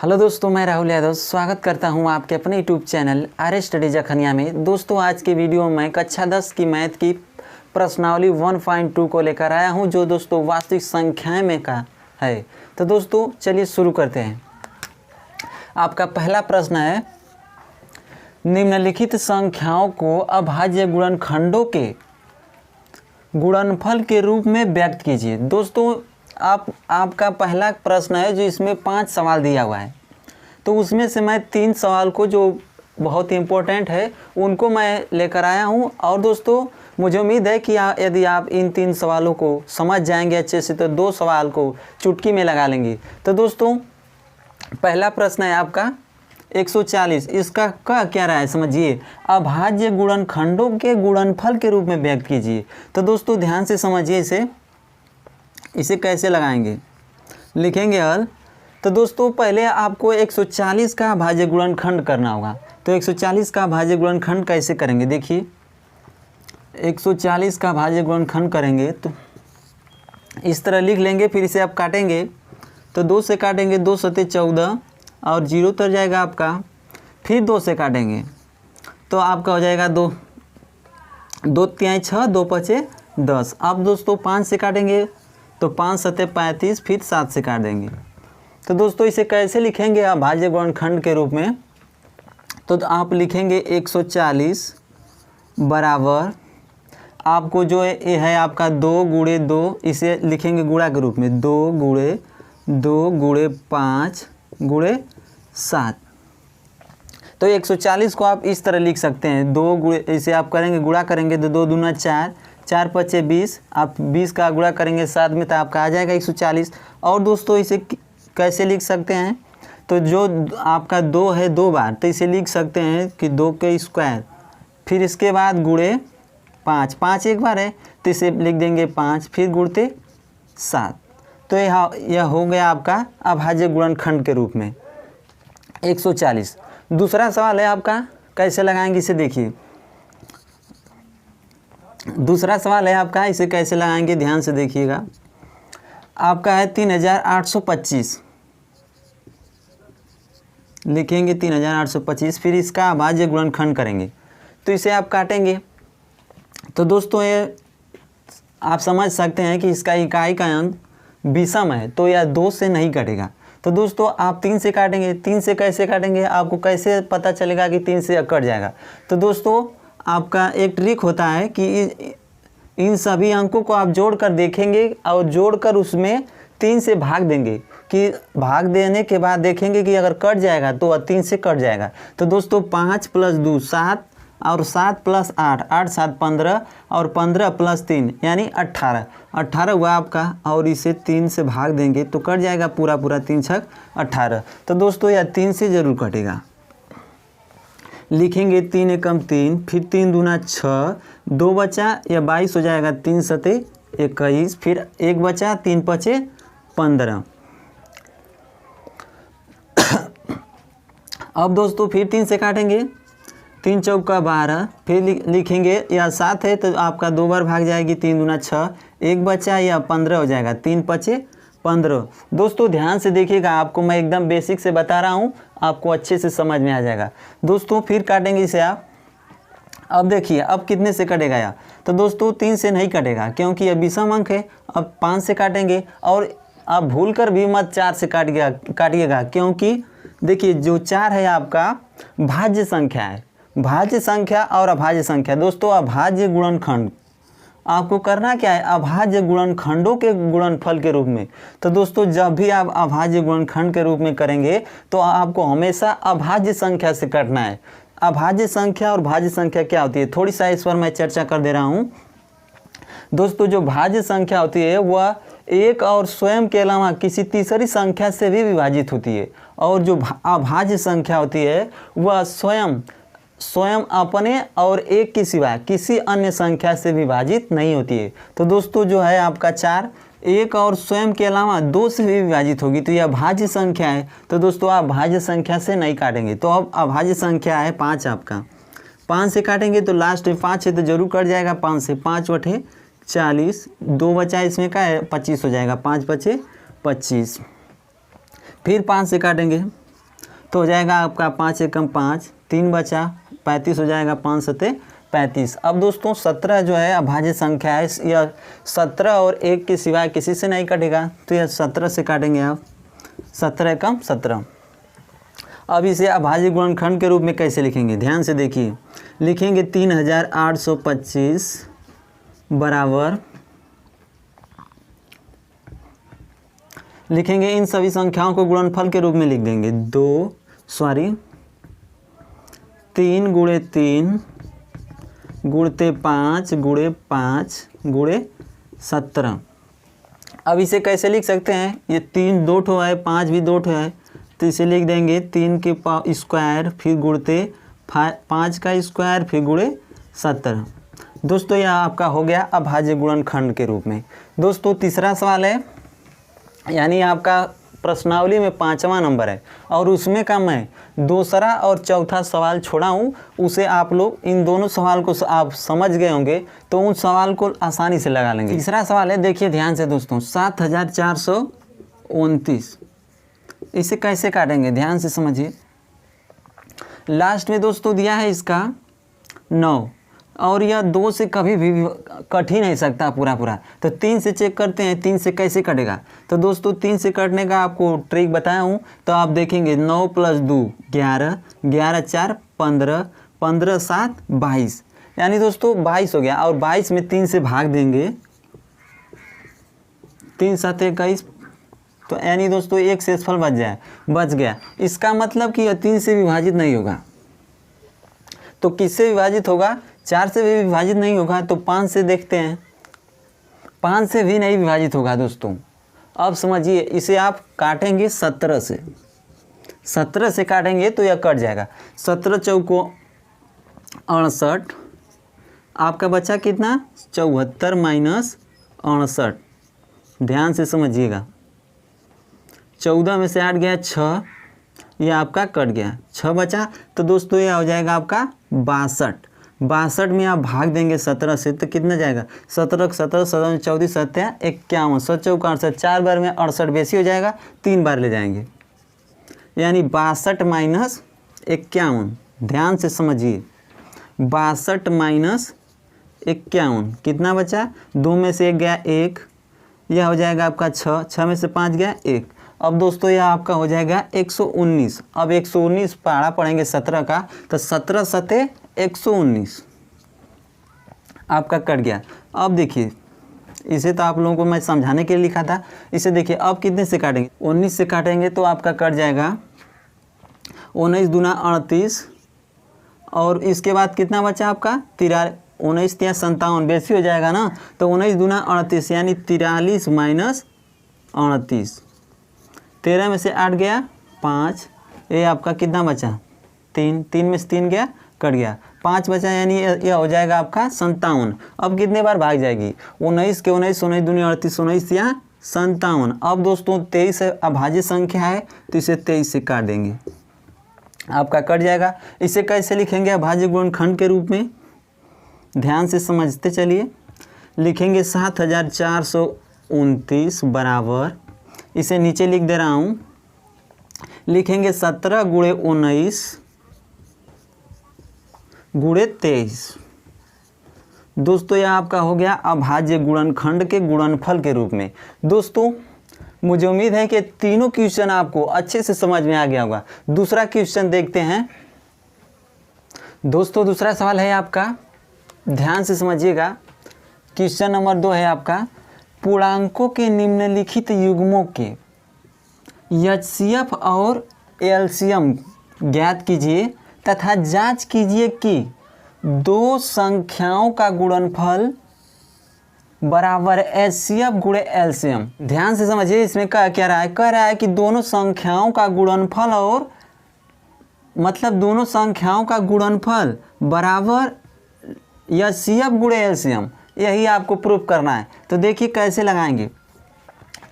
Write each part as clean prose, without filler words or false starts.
Hello दोस्तों, मैं राहुल यादव स्वागत करता हूं आपके अपने YouTube channel R S study Jakhania में। दोस्तों, आज के वीडियो में कक्षा 10 की मैथ की प्रश्नावली 1.2 को लेकर आया हूं, जो दोस्तों वास्तविक संख्याएं में का है। तो दोस्तों चलिए शुरू करते हैं। आपका पहला प्रश्न है, निम्नलिखित संख्याओं को अभाज्य गुणनखंडों के गुणनफल के रूप में व्यक्त कीजिए। दोस्तों आपका पहला प्रश्न है जो इसमें 5 सवाल दिया हुआ है, तो उसमें से मैं 3 सवाल को जो बहुत ही इम्पोर्टेंट है उनको मैं लेकर आया हूं। और दोस्तों मुझे उम्मीद है कि यदि आप इन 3 सवालों को समझ जाएंगे अच्छे से तो 2 सवाल को चुटकी में लगा लेंगे। तो दोस्तों पहला प्रश्न है आपका 140। इसका क्या रहा है समझिए, अभाज्य गुणनखंडों के गुणनफल के रूप में व्यक्त कीजिए। तो दोस्तों ध्यान से समझिए इसे कैसे लगाएंगे, लिखेंगे हल। तो दोस्तों पहले आपको 140 का अभाज्य गुणनखंड करना होगा। तो 140 का अभाज्य गुणनखंड कैसे करेंगे, देखिए 140 का अभाज्य गुणनखंड करेंगे तो इस तरह लिख लेंगे। फिर इसे आप काटेंगे तो 2 से काटेंगे, 2 सते 14 और 0 उतर जाएगा आपका। फिर 2 से काटेंगे तो आपका हो जाएगा 2 तिहाई 6, 2 पचे 10। अब दोस्तों 5 से काटेंगे तो 5 सते 35, फिर 7 से काट देंगे। तो दोस्तों इसे कैसे लिखेंगे अभाज्य गुणनखंड के रूप में, तो आप लिखेंगे 140 बराबर आपको जो ये है आपका 2 गुणे 2, इसे लिखेंगे गुणा के रूप में 2 गुणे 2 गुणे 5 गुणे 7। तो 140 को आप इस तरह लिख सकते हैं, 2 गुणे, इसे आप करेंगे गुणा करेंगे तो 2 दूना 4, 4 पचे 20, आप 20 का गुणा करेंगे 7 में तो आपका आ जाएगा 140। और दोस्तों इसे कैसे लिख सकते हैं, तो जो आपका 2 है 2 बार, तो इसे लिख सकते हैं कि 2 के स्क्वायर, फिर इसके बाद गुणे 5, 5 एक बार है तो इसे लिख देंगे 5, फिर गुणते 7। तो यह हो गया आपका अभाज्य गुणनखंड के रूप में 140। दूसरा सवाल है आपका, कैसे लगाएंगे इसे देखिए। दूसरा सवाल है आपका, इसे कैसे लगाएंगे ध्यान से देखिएगा। आपका है 3825, लिखेंगे 3825, फिर इसका अभाज्य गुणनखंड करेंगे तो इसे आप काटेंगे। तो दोस्तों ये आप समझ सकते हैं कि इसका इकाई का अंक विषम है, तो यह 2 से नहीं कटेगा। तो दोस्तों आप 3 से काटेंगे। 3 से कैसे काटेंगे, आपको कैसे पता चलेगा कि 3 से कट जाएगा। तो दोस्तों आपका एक ट्रिक होता है कि इन सभी अंकों को आप जोड़कर देखेंगे और जोड़कर उसमें 3 से भाग देंगे, कि भाग देने के बाद देखेंगे कि अगर कट जाएगा तो 3 से कट जाएगा। तो दोस्तों 5 + 2 7 और 7 + 8, 8 7 15 और 15 + 3 यानी 18, 18 हुआ आपका। और इसे 3 से भाग देंगे तो कट जाएगा पूरा 3 छक 18। तो दोस्तों यह 3 से ज़रूर कटेगा। लिखेंगे 3 एकम 3, फिर 3 दूना 6, 2 बचा या 22 हो जाएगा, 3 सते 21, फिर 1 बचा, 3 पचे 15। अब दोस्तों फिर 3 से काटेंगे, 3 चौका 12, फिर लिखेंगे या 7 है तो आपका 2 बार भाग जाएगी, 3 दूना 6, 1 बचा या 15 हो जाएगा, 3 पचे 15। दोस्तों ध्यान से देखिएगा, आपको मैं एकदम बेसिक से बता रहा हूँ, आपको अच्छे से समझ में आ जाएगा। दोस्तों फिर काटेंगे इसे आप। अब देखिए अब कितने से कटेगा यह, तो दोस्तों 3 से नहीं कटेगा क्योंकि यह विषम अंक है। अब 5 से काटेंगे और आप भूलकर भी मत 4 से काटिएगा, क्योंकि देखिए जो 4 है आपका भाज्य संख्या है। भाज्य संख्या और अभाज्य संख्या, दोस्तों अभाज्य गुणनखंड आपको करना क्या है, अभाज्य गुणनखंडों के गुणनफल के रूप में। तो दोस्तों जब भी आप अभाज्य गुणनखंड के रूप में करेंगे तो आपको हमेशा अभाज्य संख्या से करना है। अभाज्य संख्या और भाज्य संख्या क्या होती है, थोड़ी सा इस पर मैं चर्चा कर दे रहा हूँ। दोस्तों जो भाज्य संख्या होती है वह एक और स्वयं के अलावा किसी तीसरी संख्या से भी विभाजित होती है, और जो अभाज्य संख्या होती है वह स्वयं अपने और एक के सिवा किसी अन्य संख्या से विभाजित नहीं होती है। तो दोस्तों जो है आपका 4 एक और स्वयं के अलावा 2 से भी विभाजित होगी, तो यह भाज्य संख्या है। तो दोस्तों आप भाज्य संख्या से नहीं काटेंगे। तो अब अभाज्य संख्या है 5 आपका, 5 से काटेंगे तो लास्ट में 5 है तो जरूर कट जाएगा 5 से। 5 बटे 40, 2 बचा इसमें का है 25 हो जाएगा, 5 पचे 25। फिर 5 से काटेंगे तो हो जाएगा आपका 5 एकम 5, 3 बचा 35 हो जाएगा, 5 सते 35। अब दोस्तों 17 जो है अभाज्य संख्या है, यह 17 और 1 के सिवाय किसी से नहीं कटेगा, तो यह 17 से काटेंगे आप, 17 एकम 17। अब इसे अभाज्य गुणनखंड के रूप में कैसे लिखेंगे, ध्यान से देखिए। लिखेंगे 3825 बराबर, लिखेंगे इन सभी संख्याओं को गुणनफल के रूप में लिख देंगे 3 गुणे 3 गुणते 5 गुणे 5 गुणे 17। अब इसे कैसे लिख सकते हैं, ये 3 दो ठो है, 5 भी दो ठो है, तो इसे लिख देंगे 3 के स्क्वायर फिर गुणते 5 का स्क्वायर फिर गुणे 17। दोस्तों यह आपका हो गया अभाज्य गुणनखंड के रूप में। दोस्तों तीसरा सवाल है, यानी आपका प्रश्नावली में 5वां नंबर है और उसमें का मैं दूसरा और चौथा सवाल छोड़ा हूँ, उसे आप लोग इन दोनों सवाल को आप समझ गए होंगे तो उन सवाल को आसानी से लगा लेंगे। तीसरा सवाल है, देखिए ध्यान से दोस्तों, 7429, इसे कैसे काटेंगे ध्यान से समझिए। लास्ट में दोस्तों दिया है इसका 9 और यह 2 से कभी भी कट ही नहीं सकता पूरा, तो 3 से चेक करते हैं 3 से कैसे कटेगा। तो दोस्तों 3 से कटने का आपको ट्रिक बताया हूँ, तो आप देखेंगे 9 + 2 11, 11 4 15, 15 7 22, यानी दोस्तों 22 हो गया। और 22 में 3 से भाग देंगे, 3 7 21, तो यानी दोस्तों एक शेषफल बच गया। इसका मतलब कि यह 3 से विभाजित नहीं होगा, तो किससे विभाजित होगा, 4 से भी विभाजित नहीं होगा, तो 5 से देखते हैं, 5 से भी नहीं विभाजित होगा दोस्तों। अब समझिए इसे आप काटेंगे 17 से, 17 से काटेंगे तो यह कट जाएगा। 17 चौको 68, आपका बचा कितना 74 माइनस 68, ध्यान से समझिएगा। 14 में से 8 गया 6, यह आपका कट गया, 6 बचा, तो दोस्तों यह हो जाएगा आपका 62। 62 में आप भाग देंगे 17 से तो कितना जाएगा, 17 17 17 14 7 51, 7 चौका 68, 4 बार में 68 बेसी हो जाएगा, 3 बार ले जाएंगे, यानी 62 माइनस 51, ध्यान से समझिए। 62 माइनस 51 कितना बचा, 2 में से 1 गया 1, यह हो जाएगा आपका 6, 6 में से 5 गया 1। अब दोस्तों यह आपका हो जाएगा 119। अब 119 पहाड़ा पढ़ेंगे 17 का, तो 17 सते 119 आपका कट गया। अब देखिए इसे तो आप लोगों को मैं समझाने के लिए लिखा था, इसे देखिए अब कितने से काटेंगे, 19 से काटेंगे तो आपका कट जाएगा 19 दूना 38, और इसके बाद कितना बचा आपका 19 या 57 बेसी हो जाएगा ना, तो 19 दूना 38 यानी 43 माइनस 38, 13 में से 8 गया 5, ये आपका कितना बचा 3, 3 में से 3 गया कट गया, 5 बचा, यानी यह हो जाएगा आपका 57। अब कितने बार भाग जाएगी, 19 के 19, 19 दूनी 38, 19 या 57। अब दोस्तों 23 अभाज्य संख्या है तो इसे 23 से काट देंगे, आपका कट जाएगा। इसे कैसे लिखेंगे अभाज्य गुणनखंड के रूप में, ध्यान से समझते चलिए। लिखेंगे 7429 बराबर, इसे नीचे लिख दे रहा हूँ, लिखेंगे 17 गुणे 19 गुणे 23। दोस्तों यह आपका हो गया अभाज्य गुणनखंड के गुणनफल के रूप में। दोस्तों मुझे उम्मीद है कि तीनों क्वेश्चन आपको अच्छे से समझ में आ गया होगा। दूसरा क्वेश्चन देखते हैं। दोस्तों दूसरा सवाल है आपका, ध्यान से समझिएगा। क्वेश्चन नंबर 2 है आपका, पूर्णांकों के निम्नलिखित युग्मों के एचसीएफ और एलसीएम ज्ञात कीजिए तथा जांच कीजिए कि दो संख्याओं का गुणनफल बराबर एचसीएफ गुणे एलसीएम। ध्यान से समझिए, इसमें क्या रहा है, कह रहा है कि दोनों संख्याओं का गुणनफल और मतलब दोनों संख्याओं का गुणनफल बराबर एचसीएफ गुणे एलसीएम, यही आपको प्रूफ करना है। तो देखिए कैसे लगाएंगे।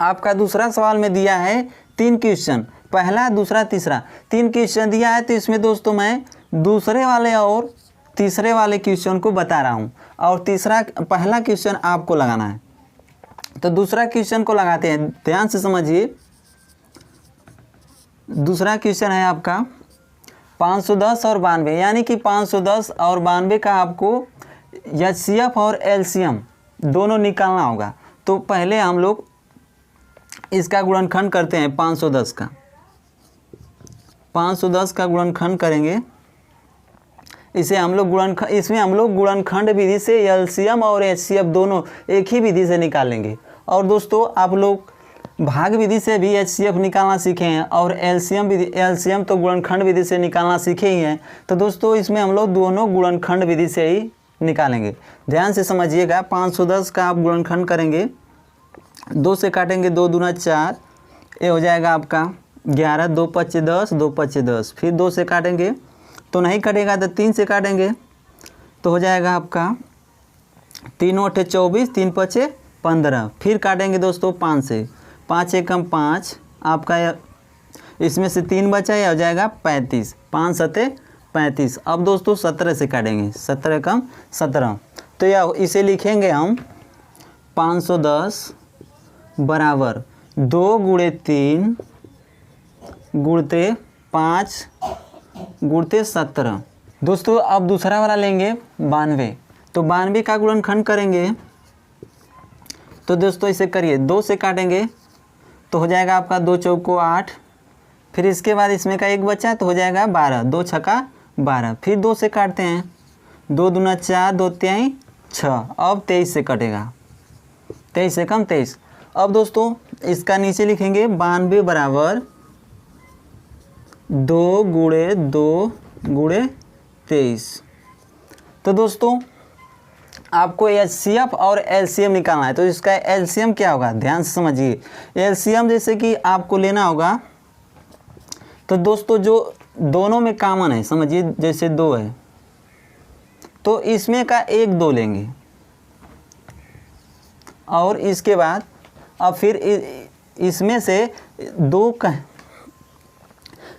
आपका दूसरा सवाल में दिया है 3 क्वेश्चन, पहला दूसरा तीसरा 3 क्वेश्चन दिया है। तो इसमें दोस्तों मैं दूसरे वाले और तीसरे वाले क्वेश्चन को बता रहा हूँ और पहला क्वेश्चन आपको लगाना है। तो दूसरा क्वेश्चन को लगाते हैं, ध्यान से समझिए। दूसरा क्वेश्चन है आपका 510 और 92, यानी कि 510 और 92 का आपको HCF और LCM दोनों निकालना होगा। तो पहले हम लोग इसका गुणनखंड करते हैं। 510 का गुणनखंड करेंगे। इसमें हम लोग गुणनखंड विधि से LCM और HCF दोनों एक ही विधि से निकालेंगे। और दोस्तों आप लोग भाग विधि से भी HCF निकालना सीखे हैं और LCM तो गुणनखंड विधि से निकालना सीखे ही हैं। तो दोस्तों इसमें हम लोग दोनों गुणनखंड विधि से ही निकालेंगे। ध्यान से समझिएगा। 510 का आप गुणनखंड करेंगे, 2 से काटेंगे, 2 दूना 4, ये हो जाएगा आपका 11, 2 पच्चे 10, 2 पच्चे 10। फिर 2 से काटेंगे तो नहीं कटेगा तो 3 से काटेंगे तो हो जाएगा आपका 3 8 24, 3 पच्चे 15। फिर काटेंगे दोस्तों 5 से, 5 एकम 5, आपका इसमें से 3 बचा, यह हो जाएगा 35, 5 सते 35। अब दोस्तों 17 से काटेंगे, 17 एकम 17। तो यह इसे लिखेंगे हम 510 बराबर 2 गुणे 3 गुणते 5 गुणते 17। दोस्तों अब दूसरा वाला लेंगे 92। तो 92 का गुणनखंड करेंगे। तो दोस्तों इसे करिए, 2 से काटेंगे तो हो जाएगा आपका 2 चौको 8। फिर इसके बाद इसमें का 1 बचा तो हो जाएगा 12, 2 छक्का 12। फिर 2 से काटते हैं, 2 दूना 4, 2 तिहाई 6। अब 23 से कटेगा, 23 से कम 23। अब दोस्तों इसका नीचे लिखेंगे 92 बराबर 2 गुणे 2 गुणे 23। तो दोस्तों आपको HCF और LCM निकालना है। तो इसका LCM क्या होगा, ध्यान से समझिए। LCM जैसे कि आपको लेना होगा, तो दोस्तों जो दोनों में कॉमन है, समझिए जैसे 2 है तो इसमें का 1 2 लेंगे और इसके बाद अब फिर इसमें से 2 का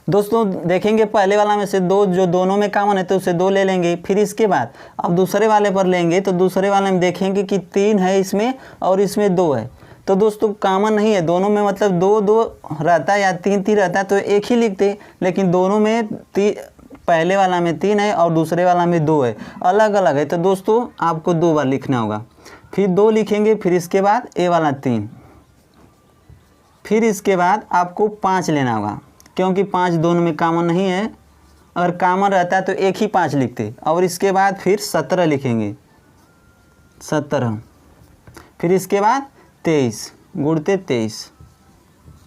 दोस्तों देखेंगे पहले वाला में से 2 जो दोनों में कॉमन है तो उसे 2 ले लेंगे। फिर इसके बाद अब दूसरे वाले पर लेंगे तो दूसरे वाले में देखेंगे कि 3 है इसमें और इसमें 2 है। तो दोस्तों कॉमन नहीं है दोनों में, मतलब 2 2 रहता है या 3 3 रहता है तो एक ही लिखते, लेकिन दोनों में पहले वाला में 3 है और दूसरे वाला में 2 है, अलग अलग है। तो दोस्तों आपको 2 बार लिखना होगा। फिर 2 लिखेंगे, फिर इसके बाद ए वाला 3, फिर इसके बाद आपको 5 लेना होगा क्योंकि 5 दोनों में कॉमन नहीं है। अगर कॉमन रहता है तो एक ही 5 लिखते। और इसके बाद फिर 17 लिखेंगे, 17। फिर इसके बाद 23 गुणते 23,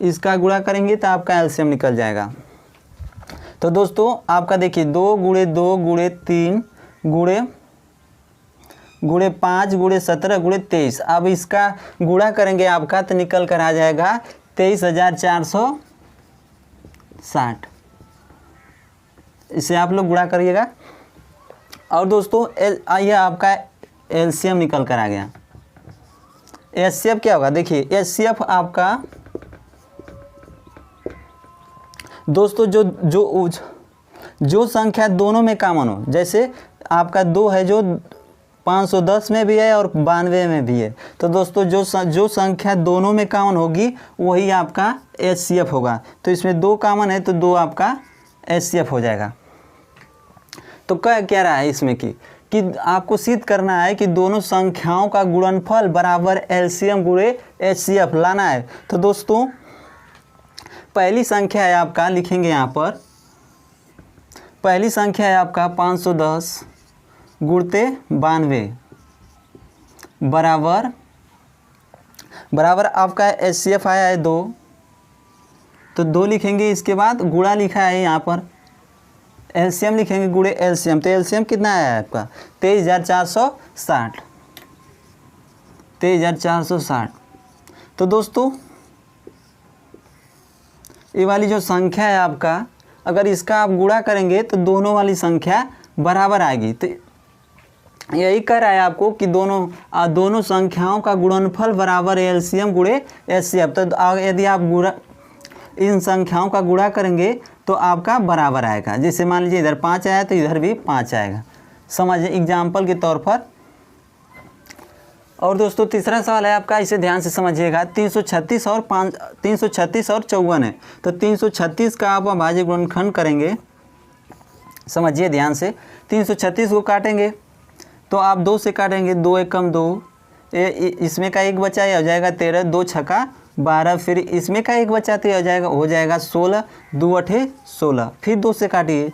इसका गुणा करेंगे तो आपका LCM निकल जाएगा। तो दोस्तों आपका देखिए 2 गुणे 2 गुणे 3 गुणे 5 गुणे 17 गुणे 23। अब इसका गुणा करेंगे आपका तो निकल कर आ जाएगा 23,460। इसे आप लोग गुणा करिएगा। और दोस्तों यह आपका LCM निकल कर आ गया। HCF क्या होगा, देखिए HCF आपका दोस्तों जो संख्या दोनों में कॉमन हो, जैसे आपका 2 है जो 510 में भी है और 92 में भी है। तो दोस्तों जो संख्या दोनों में कॉमन होगी वही आपका HCF होगा। तो इसमें 2 कॉमन है तो 2 आपका HCF हो जाएगा। तो क्या रहा है इसमें कि आपको सिद्ध करना है कि दोनों संख्याओं का गुणनफल बराबर LCM गुणे HCF लाना है। तो दोस्तों पहली संख्या है आपका, लिखेंगे यहाँ पर, पहली संख्या है आपका 510 गुणते 92 बराबर आपका HCF आया है 2, तो 2 लिखेंगे। इसके बाद गुणा लिखा है यहाँ पर, LCM लिखेंगे गुणे LCM। तो LCM कितना आया है आपका 23,460, 23,460। तो दोस्तों ये वाली जो संख्या है आपका, अगर इसका आप गुणा करेंगे तो दोनों वाली संख्या बराबर आएगी। तो यही कह रहा है आपको कि दोनों संख्याओं का गुणनफल बराबर LCM गुणे HCF। तो यदि आप इन संख्याओं का गुणा करेंगे तो आपका बराबर आएगा। जैसे मान लीजिए इधर 5 आया तो इधर भी 5 आएगा। समझिए एग्जाम्पल के तौर पर और दोस्तों तीसरा सवाल है आपका, इसे ध्यान से समझिएगा। 336 और 54 है, तो 336 का आप अभाज्य गुणनखंड करेंगे। समझिए ध्यान से, 336 को काटेंगे तो आप 2 से काटेंगे, 2 एकम 2, इसमें का एक बचा, ये हो जाएगा 13, 2 छक्का 12, फिर इसमें का एक बचा तो हो जाएगा 16, 2 अठे 16, फिर 2 से काटिए,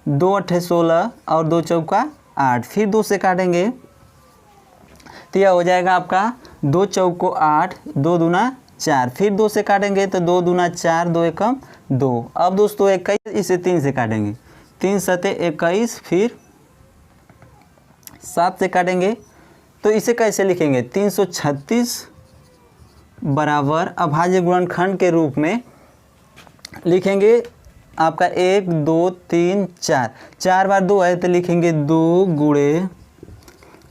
2 अठे 16 और 2 चौका 8, फिर 2 से काटेंगे तो यह हो जाएगा आपका 2 चौको 8, 2 दूना 4, फिर 2 से काटेंगे तो 2 दूना 4, 2 एकम 2। अब दोस्तों 21, इसे 3 से काटेंगे, 3 सते 21, फिर 7 से काटेंगे तो इसे कैसे लिखेंगे, 336 बराबर अभाज्य गुणनखंड के रूप में लिखेंगे आपका 1 2 3 4, 4 बार 2 है तो लिखेंगे 2 गुणे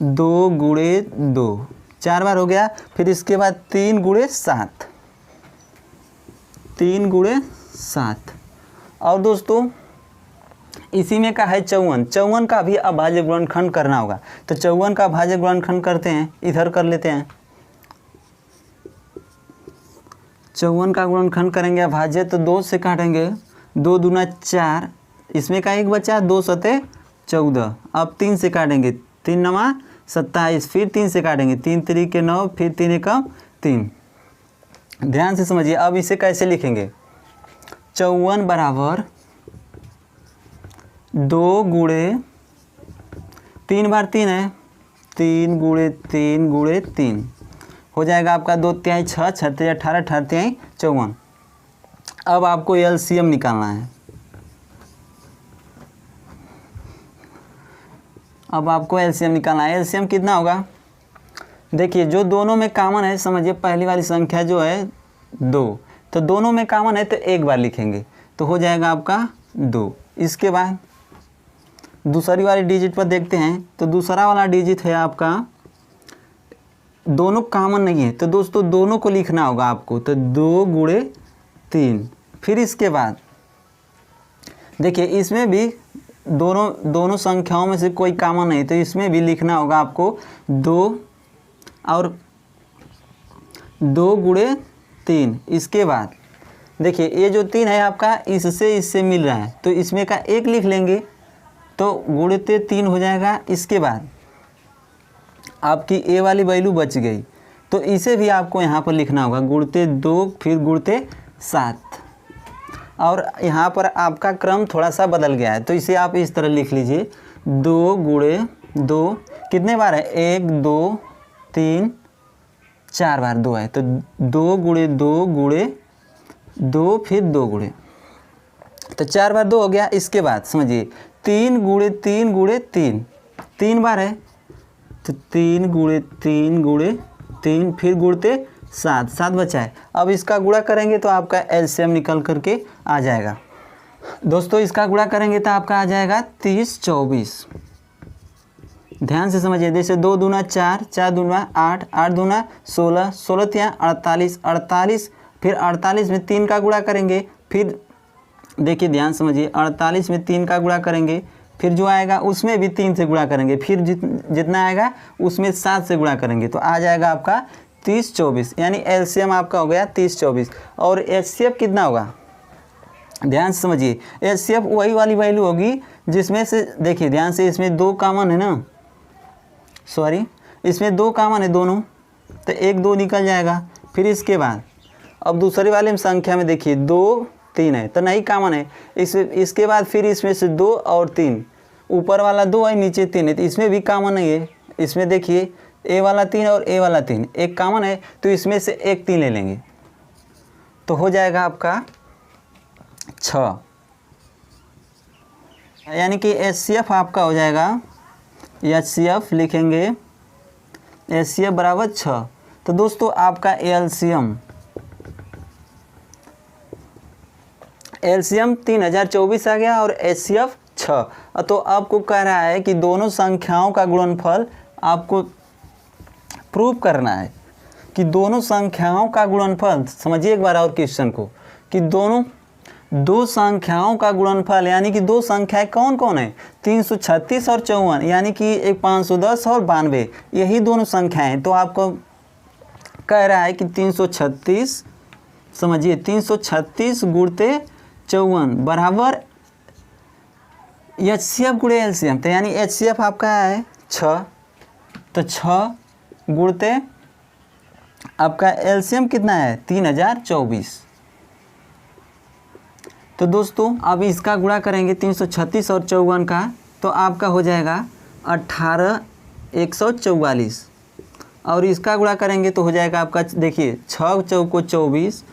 2, 4 बार हो गया। फिर इसके बाद 3 गुणे 7, 3 गुणे 7। और दोस्तों इसी में का है 54, 54 का भी अभाज्य गुणनखंड करना होगा, तो 54 का अभाज्य गुणनखंड करते हैं, इधर कर लेते हैं। 54 का गुणनखंड करेंगे अभाज्य तो 2 से काटेंगे, 2 दूना 4, इसमें का एक बचा, 2 सते 14, अब 3 से काटेंगे, 3 नमा 27, फिर 3 से काटेंगे, 3 3 9, फिर 3 एकम 3। ध्यान से समझिए, अब इसे कैसे लिखेंगे, 54 बराबर 2 गुणे 3 बार 3 है, 3 गुणे 3 गुणे 3 हो जाएगा आपका 2 तिहाई 6, 6 तिहाई 18, 18 तिहाई 54। अब आपको एलसीएम निकालना है। अब आपको एलसीएम निकालना है। एलसीएम कितना होगा, देखिए जो दोनों में कॉमन है, समझिए पहली वाली संख्या जो है 2, तो दोनों में कॉमन है तो एक बार लिखेंगे तो हो जाएगा आपका 2। इसके बाद दूसरी वाली डिजिट पर देखते हैं, तो दूसरा वाला डिजिट है आपका, दोनों कॉमन नहीं है तो दोस्तों दोनों को लिखना होगा आपको, तो 2 गुणे 3। फिर इसके बाद देखिए इसमें भी दोनों संख्याओं में से कोई कॉमन नहीं, तो इसमें भी लिखना होगा आपको 2 और 2 गुणे 3। इसके बाद देखिए ये जो 3 है आपका इससे मिल रहा है, तो इसमें का 1 लिख लेंगे तो गुणते 3 हो जाएगा। इसके बाद आपकी ए वाली वैल्यू बच गई, तो इसे भी आपको यहाँ पर लिखना होगा, गुणते 2 फिर गुणते 7। और यहाँ पर आपका क्रम थोड़ा सा बदल गया है, तो इसे आप इस तरह लिख लीजिए, 2 गुणे 2 कितने बार है, 1 2 3 4 बार 2 है, तो 2 गुणे 2 गुणे 2 फिर 2 गुणे, तो 4 बार 2 हो गया। इसके बाद समझिए 3 गुणे 3 गुणे 3, 3 बार है तो 3 गुणे 3 गुणे 3 फिर गुणते 7, 7 बचा है। अब इसका गुणा करेंगे तो आपका एलसीएम निकल करके आ जाएगा। दोस्तों इसका गुणा करेंगे तो आपका आ जाएगा 30 24। ध्यान से समझिए, जैसे 2 दूना 4, 4 दूना 8, 8 दूना 16, 16 तिया 48, 48 फिर 48 में 3 का गुणा करेंगे, फिर देखिए ध्यान समझिए 48 में 3 का गुणा करेंगे, फिर जो आएगा उसमें भी 3 से गुणा करेंगे, फिर जितना आएगा उसमें 7 से गुणा करेंगे, तो आ जाएगा आपका 30 24, यानी एलसीएम आपका हो गया 30 24। और एचसीएफ कितना होगा, ध्यान से समझिए, एचसीएफ वही वाली वैल्यू होगी जिसमें से देखिए ध्यान से, इसमें 2 कॉमन है ना, सॉरी इसमें 2 कॉमन है दोनों, तो 1 2 निकल जाएगा। फिर इसके बाद अब दूसरी वाले में संख्या में देखिए 2 3 है तो नहीं कॉमन है, इसके बाद फिर इसमें से 2 और 3, ऊपर वाला 2 है नीचे 3 है, तो इसमें भी कॉमन नहीं है। इसमें देखिए ए वाला 3 और ए वाला 3 एक कॉमन है, तो इसमें से एक 3 ले लेंगे तो हो जाएगा आपका 6, यानी कि एचसीएफ आपका हो जाएगा, एचसीएफ लिखेंगे एचसीएफ बराबर 6। तो दोस्तों आपका एलसीएम 3024 आ गया और एचसीएफ 6। तो आपको कह रहा है कि दोनों संख्याओं का गुणनफल आपको प्रूव करना है, कि दोनों संख्याओं का गुणनफल, समझिए एक बार और क्वेश्चन को, कि दो संख्याओं का गुणनफल, यानी कि दो संख्याएं कौन कौन है, 336 और 54, यानी कि एक 510 और 92, यही दोनों संख्याएं। तो आपको कह रहा है कि 336, समझिए 336 गुणते 54 बराबर HCF गुणे LCM। तो यानी HCF आपका है 6, तो 6 गुणते आपका LCM कितना है 3024। तो दोस्तों अब इसका गुणा करेंगे 336 और 54 का, तो आपका हो जाएगा 18144, और इसका गुणा करेंगे तो हो जाएगा आपका, देखिए 6 चौको 24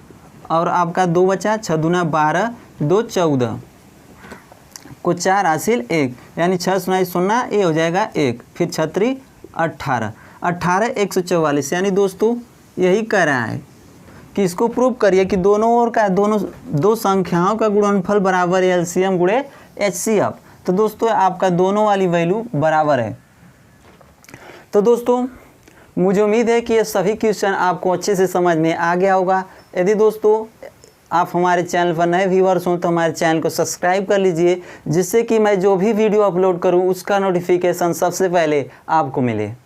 और आपका 2 बचा, 6 दूना 12, 2 14 को 4 हासिल 1, यानी 6 सुनाई 0, ये हो जाएगा 1, फिर 6 18, 144। यानी दोस्तों यही कह रहा है कि इसको प्रूव करिए कि दोनों ओर का दो संख्याओं का गुणनफल बराबर LCM गुणे HCF। तो दोस्तों आपका दोनों वाली वैल्यू बराबर है। तो दोस्तों मुझे उम्मीद है कि ये सभी क्वेश्चन आपको अच्छे से समझ में आ गया होगा। यदि दोस्तों आप हमारे चैनल पर नए व्यूअर्स हों तो हमारे चैनल को सब्सक्राइब कर लीजिए, जिससे कि मैं जो भी वीडियो अपलोड करूं उसका नोटिफिकेशन सबसे पहले आपको मिले।